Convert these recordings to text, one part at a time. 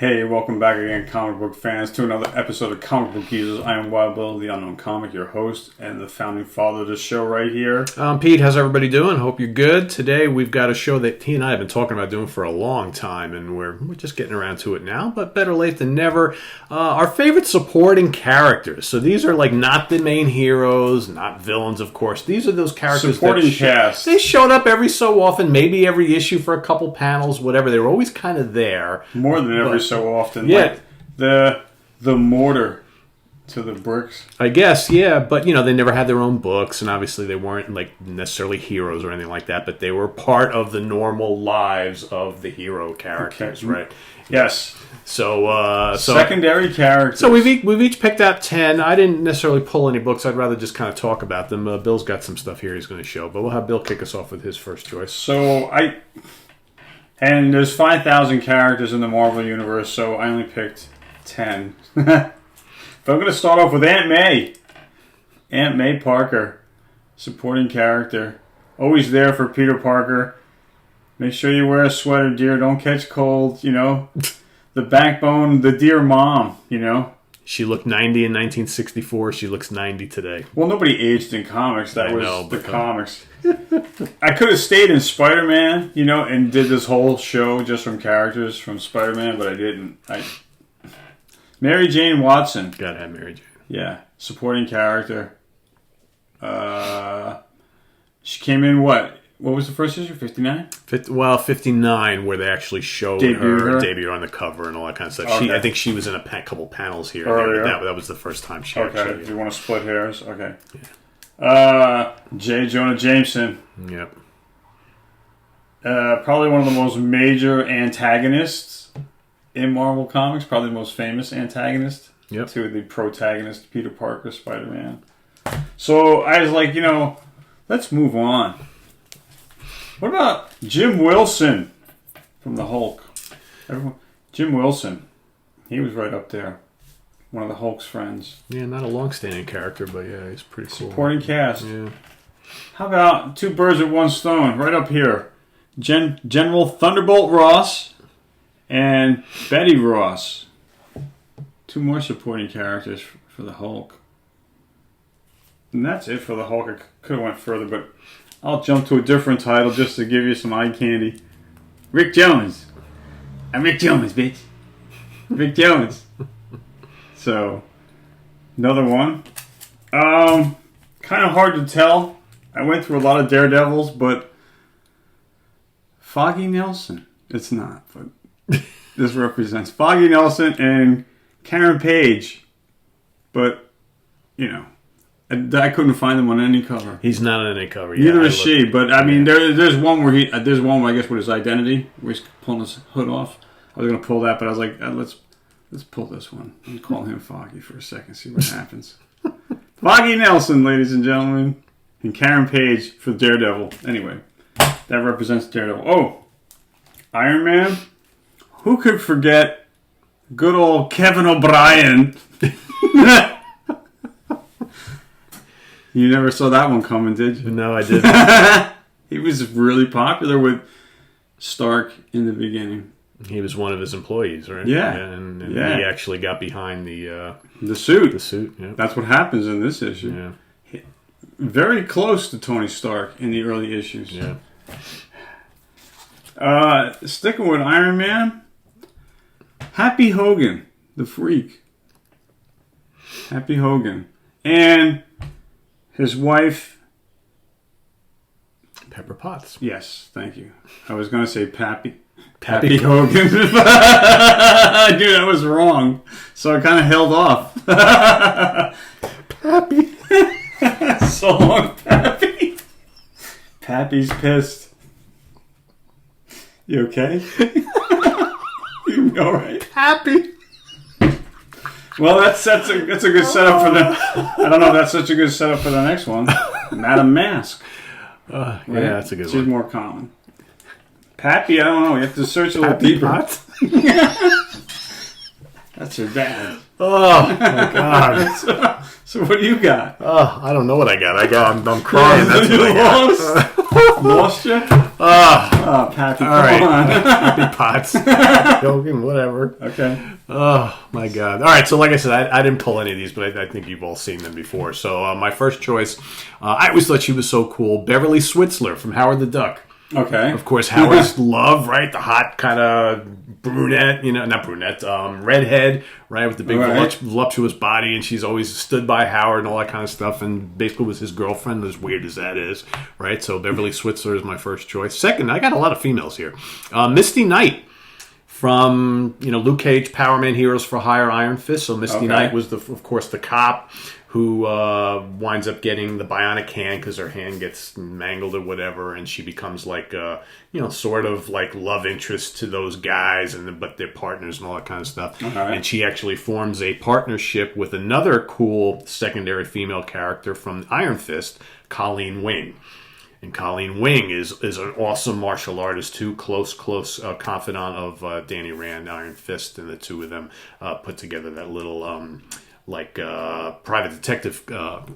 Hey, welcome back again, comic book fans, to another episode of Comic Book Users. I am Wild Bill, the Unknown Comic, your host, and the founding father of this show right here. Pete, how's everybody doing? Hope you're good. Today we've got a show that he and I have been talking about doing for a long time, and we're just getting around to it now, but better late than never. Our favorite supporting characters. So these are like not the main heroes, not villains, of course. These are those characters supporting cast. They showed up every so often, maybe every issue for a couple panels, whatever. They were always kind of there. More than every so often. Yeah. Like the mortar to the bricks. I guess, yeah, but you know, they never had their own books, and obviously they weren't like necessarily heroes or anything like that, but they were part of the normal lives of the hero characters, okay. Right? Yes. So secondary characters. So we've each picked out 10. I didn't necessarily pull any books. I'd rather just kind of talk about them. Bill's got some stuff here he's going to show, but we'll have Bill kick us off with his first choice. And there's 5,000 characters in the Marvel Universe, so I only picked 10. But I'm going to start off with Aunt May. Aunt May Parker. Supporting character. Always there for Peter Parker. Make sure you wear a sweater, dear. Don't catch cold, you know. The backbone, the dear mom, you know. She looked 90 in 1964. She looks 90 today. Well, nobody aged in comics. That was the comics. I could have stayed in Spider-Man, you know, and did this whole show just from characters from Spider-Man, but I didn't. Mary Jane Watson. Gotta have Mary Jane. Yeah. Supporting character. She came in what? What was the first issue? 59? 59, where they actually showed her debut on the cover and all that kind of stuff. Okay. I think she was in a couple panels here. Earlier. That was the first time she actually... Okay, if you want to split hairs. Okay. Yeah. Jonah Jameson. Yep. Probably one of the most major antagonists in Marvel Comics. Probably the most famous antagonist to the protagonist, Peter Parker, Spider-Man. So I was like, you know, let's move on. What about Jim Wilson from the Hulk? Jim Wilson. He was right up there. One of the Hulk's friends. Yeah, not a long-standing character, but yeah, he's pretty cool. Supporting cast. Yeah. How about two birds with one stone? Right up here. General Thunderbolt Ross and Betty Ross. Two more supporting characters for the Hulk. And that's it for the Hulk. I could have went further, but I'll jump to a different title just to give you some eye candy. Rick Jones. I'm Rick Jones, bitch. Rick Jones. So, another one. Kind of hard to tell. I went through a lot of Daredevils, but Foggy Nelson. It's not, but this represents Foggy Nelson and Karen Page. But, you know, I couldn't find him on any cover. He's not on any cover. Neither is she. But I mean, there's one where I guess with his identity, where he's pulling his hood off. I was gonna pull that, but I was like, let's pull this one and call him Foggy for a second, see what happens. Foggy Nelson, ladies and gentlemen, and Karen Page for Daredevil. Anyway, that represents Daredevil. Oh, Iron Man. Who could forget good old Kevin O'Brien? You never saw that one coming, did you? No, I didn't. He was really popular with Stark in the beginning. He was one of his employees, right? Yeah. And he actually got behind the suit. The suit, yeah. That's what happens in this issue. Yeah. Very close to Tony Stark in the early issues. Yeah. Sticking with Iron Man, Happy Hogan, the Freak. Happy Hogan. And his wife... Pepper Potts. Yes, thank you. I was going to say Pappy Hogan. Dude, I was wrong. So I kind of held off. Pappy. So long, Pappy. Pappy's pissed. You okay? You all right? Happy. Well, that's a good setup for the... I don't know if that's such a good setup for the next one. Madam Mask. Right? Yeah, that's a good one. She's more common. Pappy, I don't know. You have to search a little deeper. That's That's too bad. Oh my God! So what do you got? Oh, I don't know what I got. I'm crying. That's what I got. Lost you? Pappy, all right. on. Happy Potts, Hogan, whatever. Okay. Oh my God! All right, so like I said, I didn't pull any of these, but I think you've all seen them before. So my first choice, I always thought she was so cool. Beverly Switzler from Howard the Duck. Okay. Of course, Howard's love, right? The hot kind of brunette, not brunette, redhead, right? With the big voluptuous body, and she's always stood by Howard and all that kind of stuff, and basically was his girlfriend, as weird as that is, right? So Beverly Switzler is my first choice. Second, I got a lot of females here. Misty Knight from, Luke Cage, Power Man Heroes for Hire, Iron Fist. So Misty Knight was, of course, the cop who winds up getting the bionic hand because her hand gets mangled or whatever, and she becomes like, sort of like love interest to those guys, but they're partners and all that kind of stuff. Right. And she actually forms a partnership with another cool secondary female character from Iron Fist, Colleen Wayne. And Colleen Wayne is an awesome martial artist too, close confidant of Danny Rand, Iron Fist, and the two of them put together that little private detective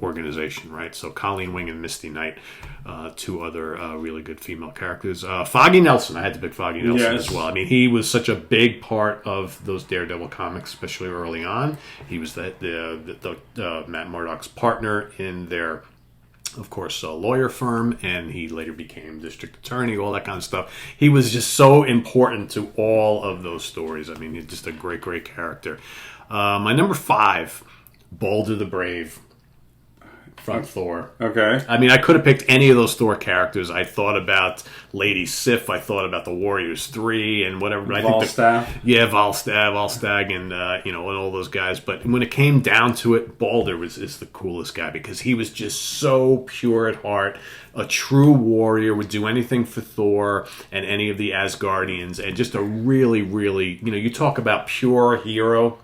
organization, right? So Colleen Wayne and Misty Knight, two other really good female characters. Foggy Nelson, I had to pick Foggy Nelson as well. I mean, he was such a big part of those Daredevil comics, especially early on. He was the Matt Murdock's partner in their, of course, a lawyer firm, and he later became district attorney, all that kind of stuff. He was just so important to all of those stories. I mean, he's just a great, great character. My number 5, Balder the Brave from Thor. Okay. I mean, I could have picked any of those Thor characters. I thought about Lady Sif. I thought about the Warriors 3 and whatever. Volstagg. Volstagg, and and all those guys. But when it came down to it, Balder is the coolest guy because he was just so pure at heart, a true warrior, would do anything for Thor and any of the Asgardians, and just a really, really, you talk about pure hero.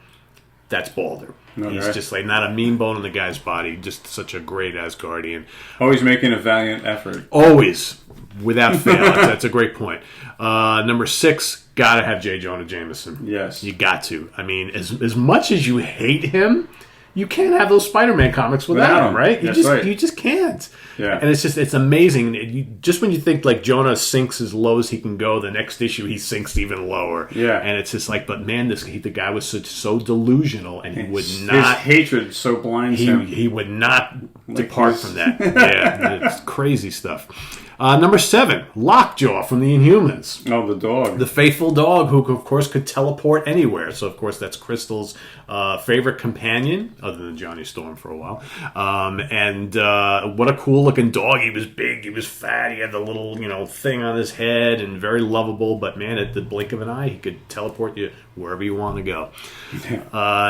That's Balder. Okay. He's just like not a mean bone in the guy's body. Just such a great Asgardian. Always making a valiant effort. Always, without fail. That's a great point. Number 6, gotta have J. Jonah Jameson. Yes, you got to. I mean, as much as you hate him, you can't have those Spider-Man comics without him, right? You just can't. Yeah. And it's amazing. Just when you think like Jonah sinks as low as he can go, the next issue he sinks even lower. Yeah. And it's just like, but man, the guy was so delusional, and he would not. His hatred so blinds him. He would not depart from that. Yeah, it's crazy stuff. Number 7, Lockjaw from the Inhumans. Oh, the dog. The faithful dog who, of course, could teleport anywhere. So, of course, that's Crystal's favorite companion, other than Johnny Storm for a while. And what a cool-looking dog. He was big. He was fat. He had the little, thing on his head and very lovable. But, man, at the blink of an eye, he could teleport you wherever you want to go.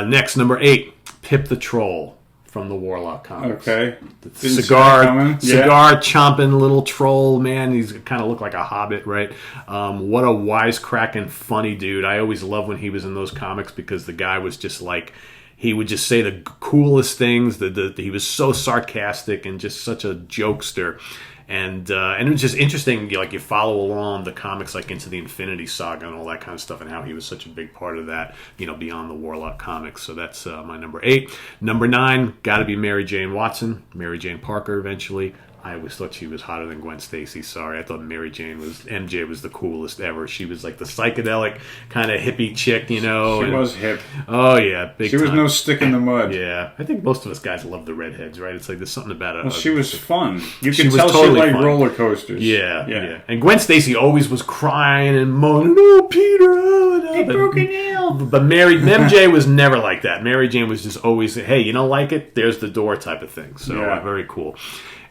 Next, number 8, Pip the Troll from the Warlock comics. Okay. The cigar chomping little troll, man. He's kind of looked like a hobbit, right? What a wisecracking, funny dude. I always loved when he was in those comics because the guy was just like, he would just say the coolest things. He was so sarcastic and just such a jokester. And it was just interesting, you follow along the comics like into the Infinity Saga and all that kind of stuff, and how he was such a big part of that, beyond the Warlock comics. So that's my number 8. Number 9, got to be Mary Jane Watson, Mary Jane Parker eventually. I always thought she was hotter than Gwen Stacy. Sorry, I thought MJ was the coolest ever. She was like the psychedelic kind of hippie chick, She was hip. Oh yeah, big. She was no stick in the mud. Yeah, I think most of us guys love the redheads, right? It's like there's something about it. Well, she was fun. You could tell she liked roller coasters. Yeah. And Gwen Stacy always was crying and moaning, "Oh, Peter, I broke a nail." But MJ was never like that. Mary Jane was just always, "Hey, you don't like it? There's the door," type of thing. So very cool.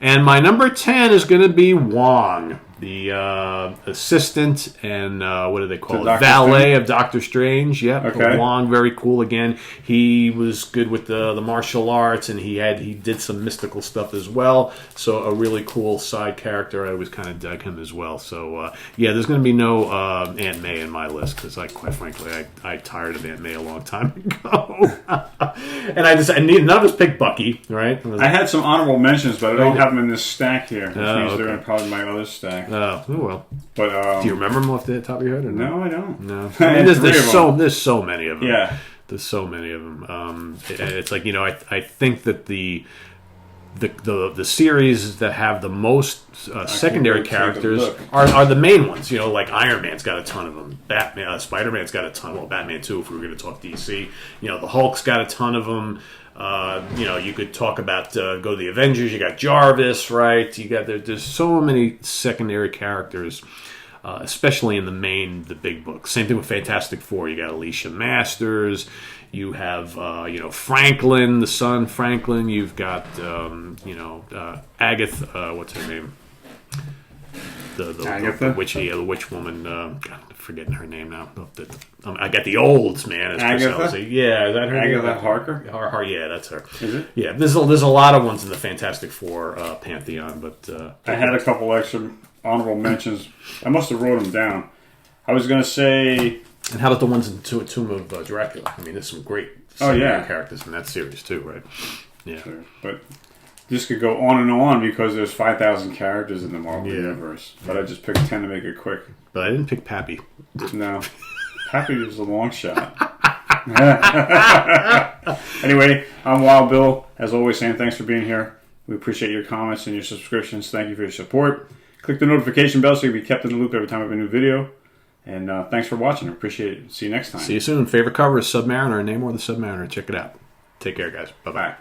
And my number 10 is going to be Wong, the assistant and what do they call it? Valet of Doctor Strange. Yep. Okay. Wong, very cool again. He was good with the martial arts, and he did some mystical stuff as well. So a really cool side character. I always kind of dug him as well. So there's going to be no Aunt May in my list because quite frankly, I tired of Aunt May a long time ago. And none of us picked Bucky, right? I had some honorable mentions, but I don't have them in this stack here, which means they're in probably my other stack. Oh well. But do you remember them off the top of your head? Or no, I don't. No. I mean, there's so many of them. Yeah. There's so many of them. It's like, I think that the series that have the most secondary characters are the main ones. Like Iron Man's got a ton of them. Spider-Man's got a ton. Well, Batman too, if we were going to talk DC. The Hulk's got a ton of them. You could talk about go to the Avengers. You got Jarvis, right? There's so many secondary characters, especially in the big books. Same thing with Fantastic Four. You got Alicia Masters. You have Franklin, the son Franklin. You've got Agatha. What's her name? The witch woman. God, I'm forgetting her name now. I got the olds, man. Agatha? Yeah, is that her name? Agatha Harker? Yeah, that's her. Is it? Yeah, there's a lot of ones in the Fantastic Four pantheon, but I had a couple extra honorable mentions. I must have wrote them down. I was going to say... And how about the ones in Tomb of Dracula? I mean, there's some great characters in that series too, right? Yeah. Sure. But this could go on and on because there's 5,000 characters in the Marvel Universe. But I just picked 10 to make it quick. But I didn't pick Pappy. No. Pappy was a long shot. Anyway, I'm Wild Bill. As always, saying thanks for being here. We appreciate your comments and your subscriptions. Thank you for your support. Click the notification bell so you'll be kept in the loop every time I have a new video. And thanks for watching. I appreciate it. See you next time. See you soon. Favorite cover is Submariner. Namor the Submariner. Check it out. Take care, guys. Bye-bye.